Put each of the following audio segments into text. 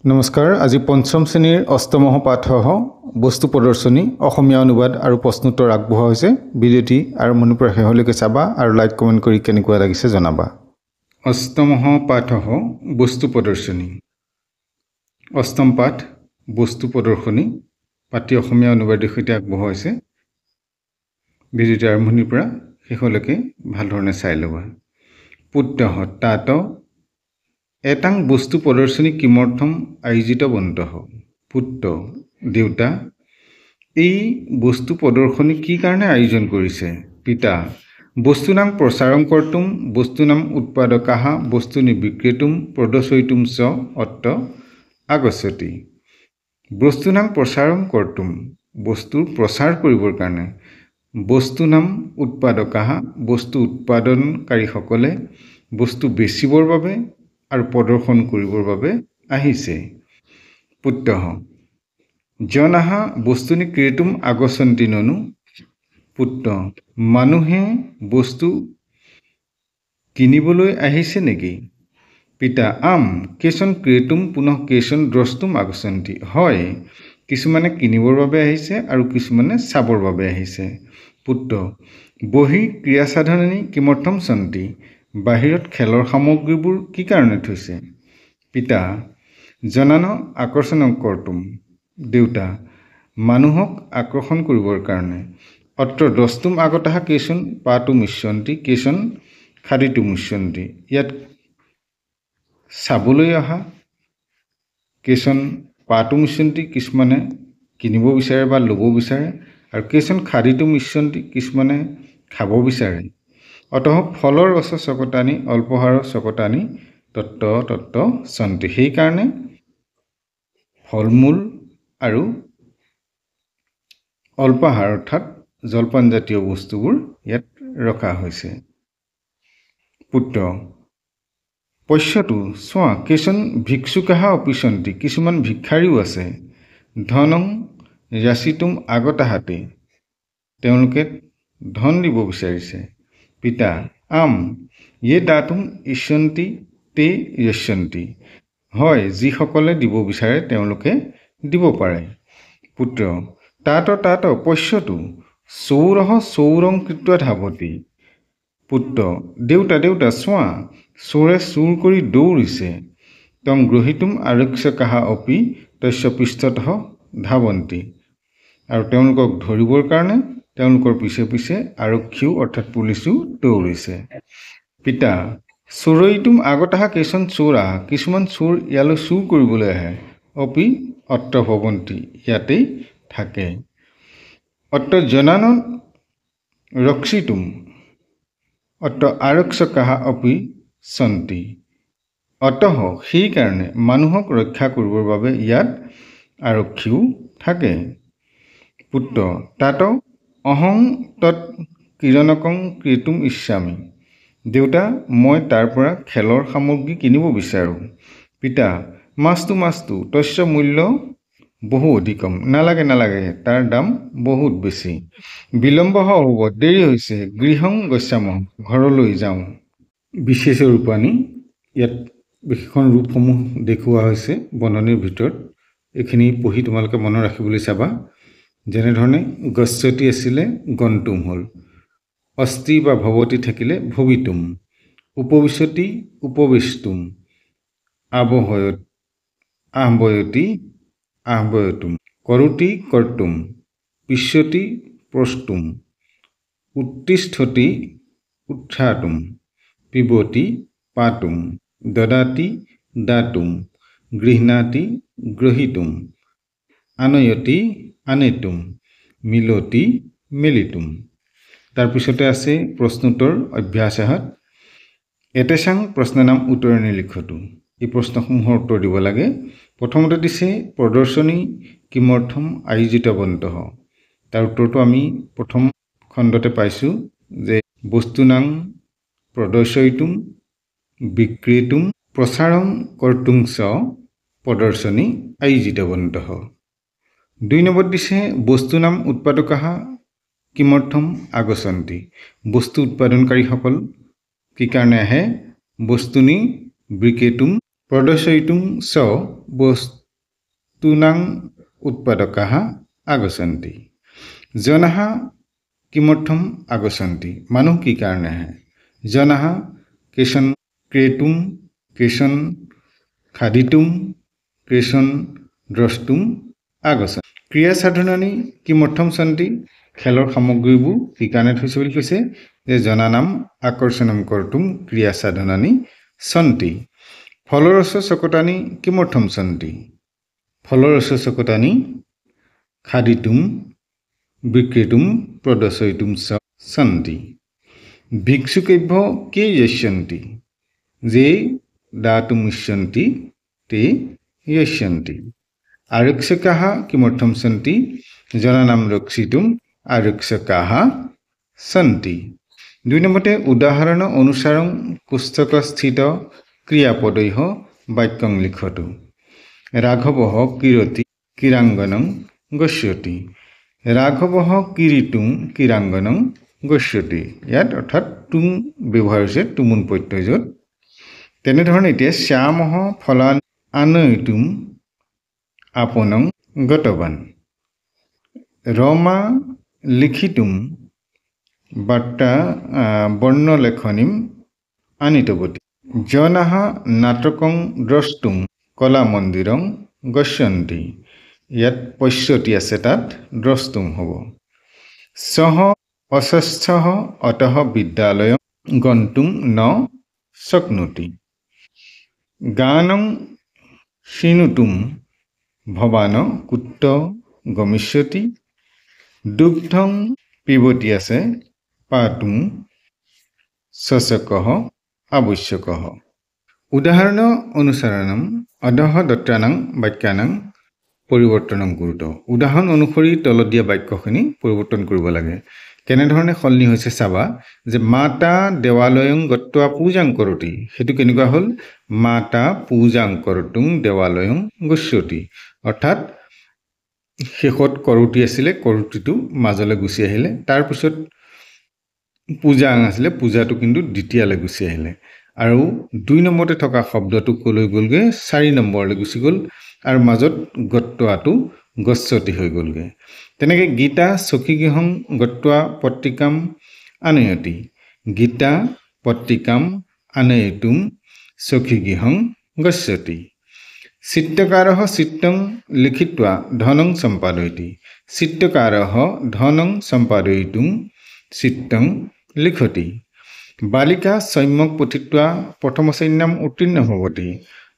নমস্কাৰ। আজি পঞ্চম শ্ৰেণীৰ অষ্টমহ পাঠহ বস্তু প্ৰদৰ্শনী অসমীয়া অনুবাদ আৰু প্ৰশ্নোত্তৰ আগবঢ়োৱা হৈছে। ভিডিঅ'টি আৰম্ভণিৰ পৰা শেষলৈকে চাবা আৰু লাইক কমেণ্ট কৰি কেনেকুৱা লাগিছে জনাবা। অষ্টমহ পাঠহ বস্তু প্ৰদৰ্শনী। অষ্টম পাঠ বস্তু প্ৰদৰ্শনী পাঠটি অসমীয়া অনুবাদৰ সৈতে আগবঢ়োৱা হৈছে। ভিডিঅ'টি আৰম্ভণিৰ পৰা শেষলৈকে ভালধৰণে চাই ল'বা। পুত্ৰহ তাত এটাং বস্তু প্ৰদৰ্শনী কিমৰ্থম আয়োজিতৱন্তঃ। পুত্ৰ দেউতা, এই বস্তু প্ৰদৰ্শনী কি কাৰণে আয়োজন কৰিছে? পিতা বস্তুনাং প্ৰচাৰং কৰ্তুম বস্তুনাম উৎপাদকাঃ বস্তুনি বিক্ৰেতুম প্ৰদৰ্শয়িতুম চ অত্ৰ আগচ্ছতি। বস্তুনাং প্ৰচাৰং কৰ্তুম বস্তুৰ প্ৰচাৰ কৰিবৰ কাৰণে, বস্তুনাম উৎপাদকাঃ বস্তু উৎপাদনকাৰীসকলে বস্তু বেচিবৰ বাবে আৰু প্ৰদৰ্শন কৰিবৰ বাবে আহিছে। পুত্ৰঃ জনাঃ বস্তুনি ক্ৰেতুম আগচ্ছন্তি নनु। পুত্ৰ মানুহে বস্তু কিনিবলৈ আহিছে নেকি? পিতা আম কেশন ক্ৰেতুম পুনঃ কেশন দ্ৰষ্টুম আগচ্ছন্তি। হয়, কিছুমানে কিনিবৰ বাবে আহিছে আৰু কিছুমানে চাবৰ বাবে আহিছে। পুত্ৰ বহি ক্ৰীড়া সাধনানি কিমৰ্থম সন্তি। বাহিৰত খেলৰ সামগ্ৰীবোৰ কি কাৰণে থৈছে? পিতা জনান আকৰ্ষণং কৰ্তুম। দেউতা মানুহক আকৰ্ষণ কৰিবৰ কাৰণে। অত্ৰ দ্ৰষ্টুম আগতঃ কেশন পাতুম ইচ্ছন্তি কেশন খাদিতুম ইচ্ছন্তি। ইয়াত চাবলৈ অহা কেশন পাতুম ইচ্ছন্তি কিছুমানে কিনিব বিচাৰে বা ল'ব বিচাৰে, আৰু কেশন খাদিতুম ইচ্ছন্তি কিছুমানে খাব বিচাৰে। অতঃ ফলৰ ৰস চকটানি অল্পহাৰ চকটানি তত্ত্ব তত্ত্ব সন্তি। সেইকাৰণে ফল মূল আৰু অল্পাহাৰ অৰ্থাৎ জলপানজাতীয় বস্তুবোৰ ইয়াত ৰখা হৈছে। পুত্ৰ পশ্যতু চোৱা কেশন ভিক্ষুকাঃ অপি সন্তি। কিছুমান ভিক্ষাৰীও আছে। ধনং যাচিতুম আগতাহাতে, তেওঁলোকে ধন দিব বিচাৰিছে। পিতা আম য়ে দাতুম ইচ্ছন্তি তে যচ্ছন্তি। হয়, যিসকলে দিব বিচাৰে তেওঁলোকে দিব পাৰে। পুত্ৰ তাত পশ্যতু চোৰঃ চৌৰং কৃত্ৱা ধাৱতি। পুত্ৰ দেউতা চোৱা, চোৰে চুৰ কৰি দৌৰিছে। তং গ্ৰহীতুম আৰক্ষকাঃ অপি তস্য পৃষ্ঠতঃ ধাৱন্তি। আৰু তেওঁলোকক ধৰিবৰ কাৰণে তেওঁলোকৰ পিছে পিছে আৰক্ষীও অৰ্থাৎ পুলিচো দৌৰিছে। পিতা চোৰয়িতুম আগতঃ কেশন চোৰাঃ। কিছুমান চোৰ ইয়ালৈ চুৰ কৰিবলৈ আহে। অপি অত্ৰ ভৱন্তি, ইয়াতেই থাকে। অত্ৰ জনান ৰক্ষিতুম অত্ৰ আৰক্ষকাঃ অপি সন্তি। অতঃ সেইকাৰণে মানুহক ৰক্ষা কৰিবৰ বাবে ইয়াত আৰক্ষীও থাকে। পুত্ৰ তাত অহং তৎ ক্ৰীড়নকং ক্ৰেতুম ইচ্ছামি। দেউতা মই তাৰ পৰা খেলৰ সামগ্ৰী কিনিব বিচাৰোঁ। পিতা মাস্তু তস্য মূল্য বহু অধিকম। নালাগে, তাৰ দাম বহুত বেছি। বিলম্বঃ হ'ব, দেৰি হৈছে। গৃহং গচ্ছামঃ, ঘৰলৈ যাওঁ। বিশেষ ৰূপানী, ইয়াত বিশেষণ ৰূপসমূহ দেখুওৱা হৈছে বন্ধনীৰ ভিতৰত। এইখিনি পঢ়ি তোমালোকে মনত ৰাখিবলৈ চাবা। যেনেধৰণে গচ্ছতি আছিলে গন্তুম হ'ল, অস্তি বা ভৱতি থাকিলে ভবিতুম, উপবিশতি উপবেশতুম, আহ্বয়তি আহ্বয়তুম, কৰোতি কৰ্তুম, পশ্যতি প্ৰস্তুম, উত্তিষ্ঠতি উত্থাতুম, পিবতি পাতুম, দদাতি দাতুম, গৃহ্ণাতি গ্ৰহীতুম, আনয়তি আনেতুম, মিলতি মেলিতুম। তাৰপিছতে আছে প্ৰশ্নোত্তৰ অভ্যাসত। এতেচাং প্ৰশ্ননাম উত্তৰণি লিখতু। এই প্ৰশ্নসমূহৰ উত্তৰ দিব লাগে। প্ৰথমতে দিছে প্ৰদৰ্শনী কিমৰ্থম আয়োজিতৱন্তঃ। তাৰ উত্তৰটো আমি প্ৰথম খণ্ডতে পাইছোঁ যে বস্তুনাং প্ৰদৰ্শয়িতুম বিক্ৰেতুম প্ৰচাৰং কৰ্তুং চ প্ৰদৰ্শনী আয়োজিতৱন্তঃ। 2 নম্বৰত দিছে বস্তুনাম উৎপাদকাঃ কিমৰ্থম আগচ্ছন্তি। বস্তু উৎপাদনকাৰীসকল কি কাৰণে আহে? বস্তুনি বিক্ৰেতুম प्रदर्शयितुं स वस्तूनां उत्पादकाः आगच्छन्ति जनाः किमर्थम् आगच्छन्ति मानुह की कारणे है जनाः केषां क्रेतुं केषां खादितुं केषां द्रष्टुं आगच्छन्ति क्रिया साधनानि किमर्थम सन्ति खेলৰ সামগ্ৰীবোৰ কি কাৰণে থৈছে বুলি কৈছে যে জনানাম আকৰ্ষণম কৰতুম ক্ৰিয়া সাধনানি সন্তি ফলৰস চকটানি কিমৰ্থম সন্তি ফলৰস চকটানি খাদিতুম বিক্ৰেতুম প্ৰদৰ্শয়িতুম সন্তি ভিক্ষুকেভ্য কে যশ্যন্তি যে দাতুম ইচ্ছন্তি তে यस्यन्ति आरक्षकाः किमर्थं सन्ति जनानां रक्षितुम् आरक्षकाः सन्ति 2 नम्बरते उदाहरण अनुसारं पुस्तकस्थित क्रियापदैः वाक्यं लिखतु राघवः किरति किराङ्गनं गच्छति राघवः किरीतुं किराङ्गनं गच्छति यात अर्थात तुम व्यवहार হৈছে তুমুন প্ৰত্যয়ত তেনে ধৰণে এতিয়া শ্যামহ ফলান आनयितुम् आपनं गतवान् रमा लिखितुं वार्ता वर्णलेखनीम् आनीतवती जनाः नाटकं द्रष्टुं कलामन्दिरं गच्छन्ति यात पश्यति আছে তাত द्रष्टुं হ'ব सः अशस्थः अतः विद्यालयं गन्तुं न शक्नोति गानं शिनुतुं भवान कुट्ट गमिष्यति दुग्धं पिबति আছে पातुं सशकः आवश्यकः उदाहरण अनुसारणं अधः दत्तानां वाक्यानां परिवर्तनं कुरुत उदाहरण अनुसरि तल দিয়া বাক্যখিনি পৰিৱৰ্তন কৰিব লাগে কেনে ধৰণে খলনি হৈছে চাবা যে মাতা দেৱালয়ং গত্বা পূজাং কৰতি হেতু কেনেকুৱা হল মাতা পূজাং কৰতুং দেৱালয়ং গচ্ছতি অৰ্থাৎ শেষত কৰতি আছিল কৰতিটো মাজলে গুছি আহিলে তাৰ পিছত পূজাং আছিল পূজাটো কিন্তু দ্বিতীয়লে গুছি আহিলে আৰু 2 নম্বৰতে থকা শব্দটো কলৈ গলগে 4 নম্বৰলে গুছি গল আৰু মাজত গত্বাটো গচ্ছতি হৈ গলগে তেনেকে গীতা সখীগৃহং গত্বা পত্ৰিকাম আনয়তি গীতা পত্ৰিকাম আনয়িতুম সখীগৃহং গচ্ছতি চিত্তकारः চিত্तं লিখিत्वा ধনং সম্পাদয়তি চিত্তकारः ধনং সম্পাদয়িতুম চিত্तं লিখতি बालिका सम्यक् पठित्वा प्रथमश्रेण्याम् उत्तीर्ण भवति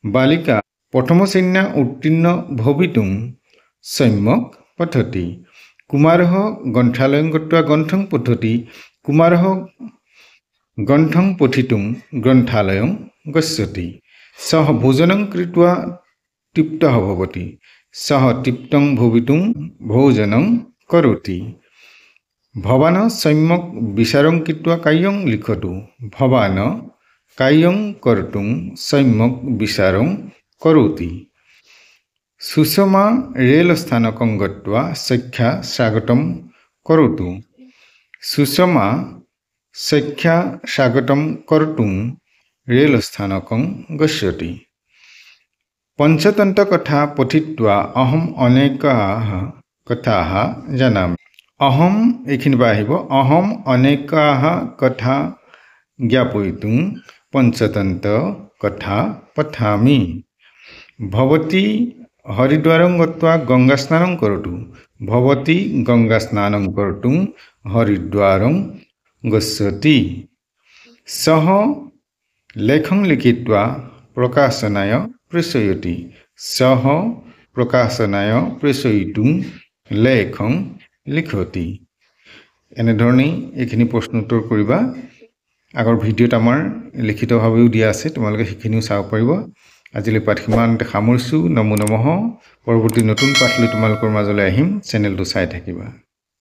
बालिका प्रथमश्रेण्या उत्तीर्ण भवितुं सम्यक् पठति कुमारः ग्रन्थालयं गत्वा ग्रन्थं पठति कुमारः ग्रन्थं पठितुं ग्रन्थालयं गच्छति सः भोजनं कृत्वा तृप्तः भवति सः तृप्तं भवितुं भोजनं करोति भवान सम्यक् विचारं कृत्वा कार्यं लिखतु भवान कार्यं कर्तुं सम्यक् विचारं करोति सुषमा रेलस्थानकं गत्वा सख्या स्वागतं करोतु सुषमा सख्या स्वागतं कर्तुं रेलस्थानकं गच्छति पंचतन्त्रकथा पठित्वा अहम् अनेकाः कथाः जानामि अहम एखिनि बाहिब अहम अनेकाः कथा ज्ञापयितुं पंचतन्त्र कथा पठामि भवती हरिद्वारं गत्वा गंगास्नानं करोतु भवती गंगास्नानं कर्तुं हरिद्वारं गच्छति सः लेखं लिखित्वा प्रकाशनाय प्रेषयति सः प्रकाशनाय प्रेषयितुं लेखं लिखति एने धरणे एखिनि प्रश्नोत्तर करिबा आगर भिडिओत आमार लिखितभावेও দিয়া আছে তোমালোকে সেখিনিও চাব পাৰিবা আজিলৈ পাঠখিমানতে সামৰিছো নমো নমঃ পৰৱৰ্তী নতুন পাঠ লৈ তোমালোকৰ মাজলৈ আহিম চেনেলটো চাই থাকিবা।